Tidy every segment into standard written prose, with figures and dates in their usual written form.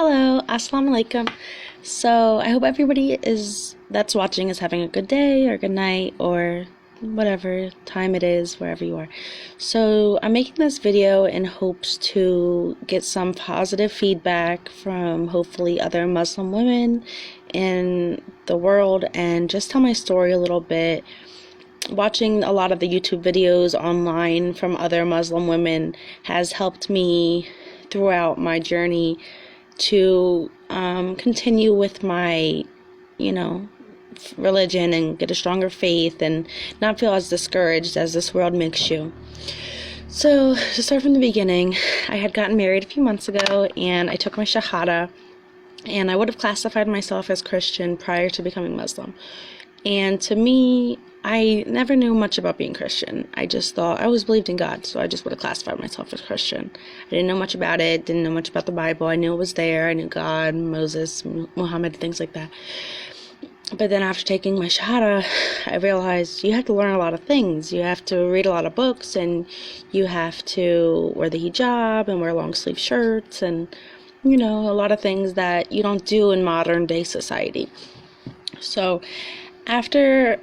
Hello, assalamu alaikum. So I hope everybody that's watching is having a good day or good night or whatever time it is wherever you are. So I'm making this video in hopes to get some positive feedback from hopefully other Muslim women in the world and just tell my story a little bit. Watching a lot of the YouTube videos online from other Muslim women has helped me throughout my journey to continue with my, religion and get a stronger faith and not feel as discouraged as this world makes you. So, to start from the beginning, I had gotten married a few months ago and I took my Shahada, and I would have classified myself as Christian prior to becoming Muslim. And to me, I never knew much about being Christian. I just thought I always believed in God, so I just would have classified myself as Christian. I didn't know much about it, didn't know much about the Bible. I knew it was there. I knew God, Moses, Muhammad, things like that. But then after taking my Shahada, I realized you have to learn a lot of things. You have to read a lot of books, and you have to wear the hijab and wear long sleeve shirts and, a lot of things that you don't do in modern day society. So after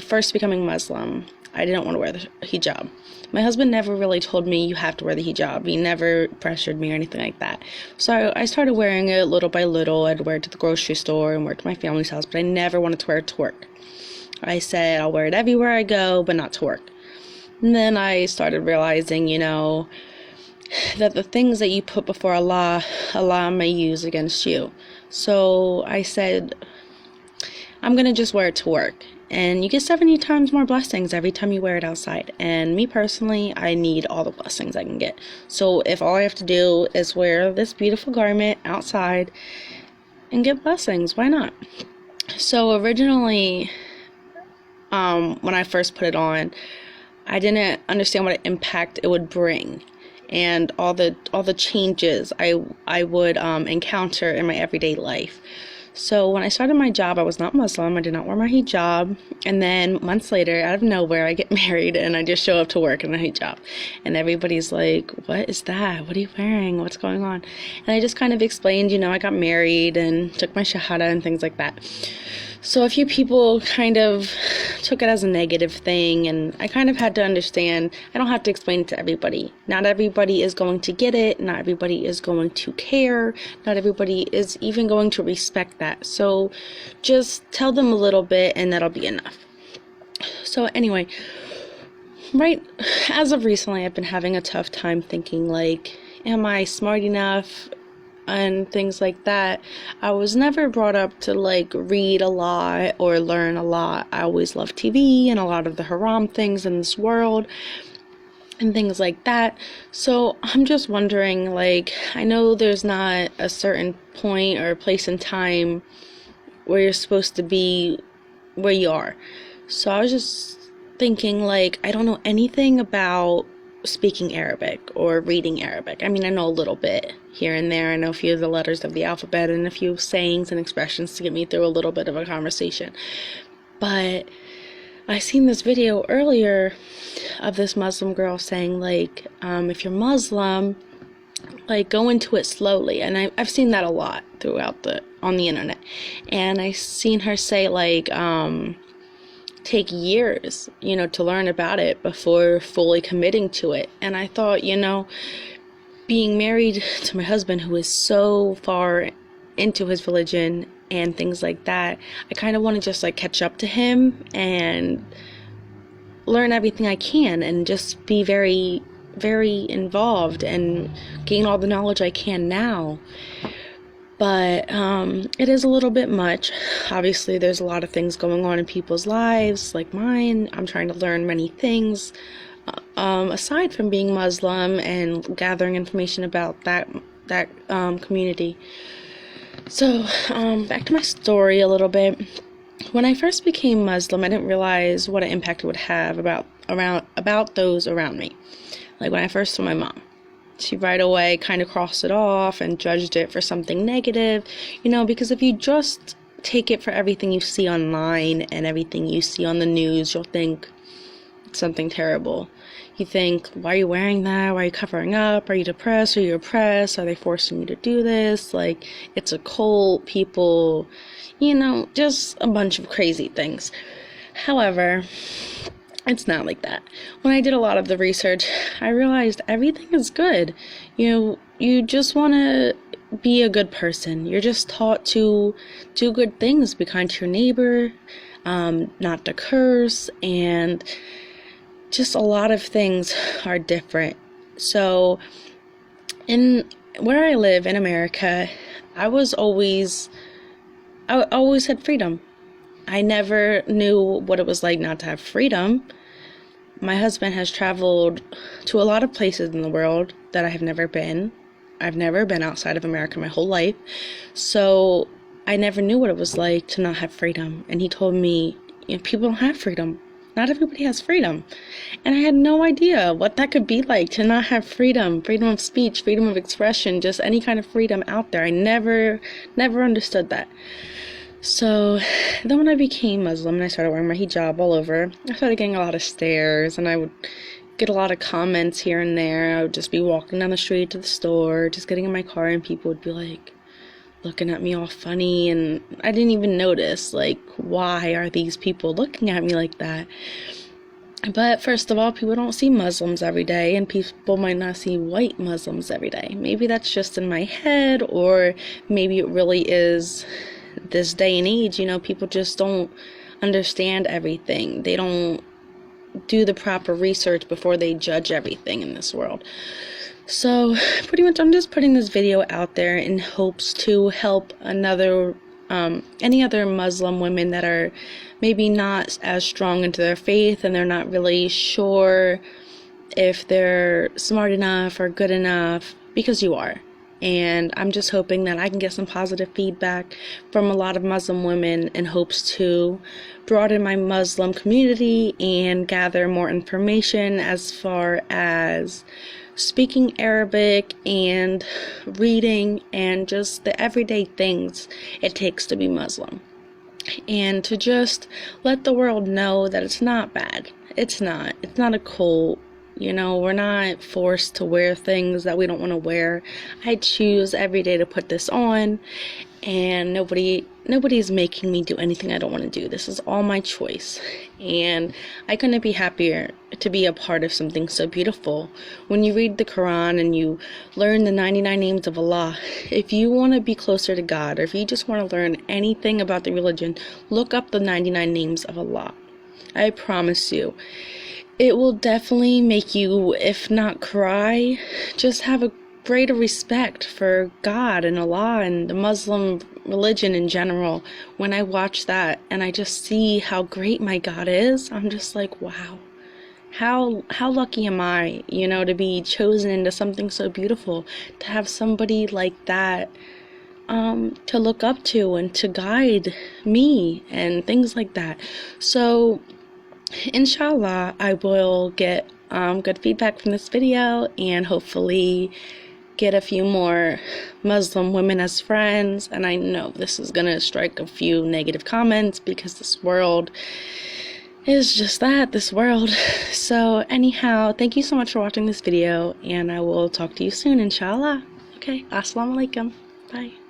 first becoming Muslim, I didn't want to wear the hijab. My husband never really told me you have to wear the hijab. He never pressured me or anything like that. So I started wearing it little by little. I'd wear it to the grocery store and wear it to my family's house, but I never wanted to wear it to work. I said I'll wear it everywhere I go, but not to work. And then I started realizing, that the things that you put before Allah, Allah may use against you. So I said, I'm going to just wear it to work. And you get 70 times more blessings every time you wear it outside. And me personally, I need all the blessings I can get. So if all I have to do is wear this beautiful garment outside and get blessings, why not? So originally, when I first put it on, I didn't understand what impact it would bring and all the changes I would encounter in my everyday life. So when I started my job, I was not Muslim. I did not wear my hijab. And then months later, out of nowhere, I get married and I just show up to work in a hijab. And everybody's like, what is that? What are you wearing? What's going on? And I just kind of explained, I got married and took my Shahada and things like that. So a few people kind of took it as a negative thing, and I kind of had to understand, I don't have to explain it to everybody. Not everybody is going to get it, not everybody is going to care, not everybody is even going to respect that. So just tell them a little bit and that'll be enough. So anyway, right as of recently, I've been having a tough time thinking, like, am I smart enough? And things like that. I was never brought up to read a lot or learn a lot. I always loved TV and a lot of the haram things in this world and things like that. So I'm just wondering, I know there's not a certain point or place in time where you're supposed to be where you are. So I was just thinking, I don't know anything about speaking Arabic or reading Arabic. I mean, I know a little bit here and there. I know a few of the letters of the alphabet and a few sayings and expressions to get me through a little bit of a conversation. But I seen this video earlier of this Muslim girl saying, if you're Muslim, go into it slowly. And I've seen that a lot throughout on the internet. And I seen her say, take years, to learn about it before fully committing to it. And I thought, being married to my husband, who is so far into his religion and things like that, I kind of want to just catch up to him and learn everything I can and just be very, very involved and gain all the knowledge I can now. But it is a little bit much. Obviously, there's a lot of things going on in people's lives, like mine. I'm trying to learn many things aside from being Muslim and gathering information about that community. So back to my story a little bit. When I first became Muslim, I didn't realize what an impact it would have about those around me. Like when I first saw my mom. She right away kind of crossed it off and judged it for something negative, because if you just take it for everything you see online and everything you see on the news, you'll think, something terrible. You think, why are you wearing that? Why are you covering up? Are you depressed? Are you oppressed? Are they forcing you to do this? Like, it's a cult, people, just a bunch of crazy things. However, it's not like that. When I did a lot of the research, I realized everything is good. You just want to be a good person. You're just taught to do good things, be kind to your neighbor, not to curse, and just a lot of things are different. So, in where I live in America, I always had freedom. I never knew what it was like not to have freedom. My husband has traveled to a lot of places in the world that I have never been. I've never been outside of America my whole life. So I never knew what it was like to not have freedom. And he told me, people don't have freedom. Not everybody has freedom. And I had no idea what that could be like to not have freedom of speech, freedom of expression, just any kind of freedom out there. I never understood that. So then when I became Muslim and I started wearing my hijab all over, I started getting a lot of stares, and I would get a lot of comments here and there. I would just be walking down the street to the store, just getting in my car, and people would be like looking at me all funny, and I didn't even notice, like, why are these people looking at me like that? But first of all, people don't see Muslims every day, and people might not see white Muslims every day. Maybe that's just in my head, or maybe it really is this day and age. People just don't understand everything. They don't do the proper research before they judge everything in this world. So pretty much I'm just putting this video out there in hopes to help any other Muslim women that are maybe not as strong into their faith, and they're not really sure if they're smart enough or good enough, because you are. And I'm just hoping that I can get some positive feedback from a lot of Muslim women in hopes to broaden my Muslim community and gather more information as far as speaking Arabic and reading and just the everyday things it takes to be Muslim. And to just let the world know that it's not bad. It's not a cult. We're not forced to wear things that we don't want to wear. I choose every day to put this on, and nobody's making me do anything I don't want to do. This is all my choice, and I couldn't be happier to be a part of something so beautiful. When you read the Quran and you learn the 99 names of Allah, if you want to be closer to God, or if you just want to learn anything about the religion, look up the 99 names of Allah. I promise you, it will definitely make you, if not cry, just have a greater respect for God and Allah and the Muslim religion in general. When I watch that and I just see how great my God is, I'm just like, wow, how lucky am I, to be chosen into something so beautiful, to have somebody like that to look up to and to guide me and things like that. So inshallah, I will get good feedback from this video, and hopefully get a few more Muslim women as friends. And I know this is gonna strike a few negative comments, because this world is just this world. So anyhow, thank you so much for watching this video, and I will talk to you soon, inshallah. Okay, assalamu alaikum. Bye.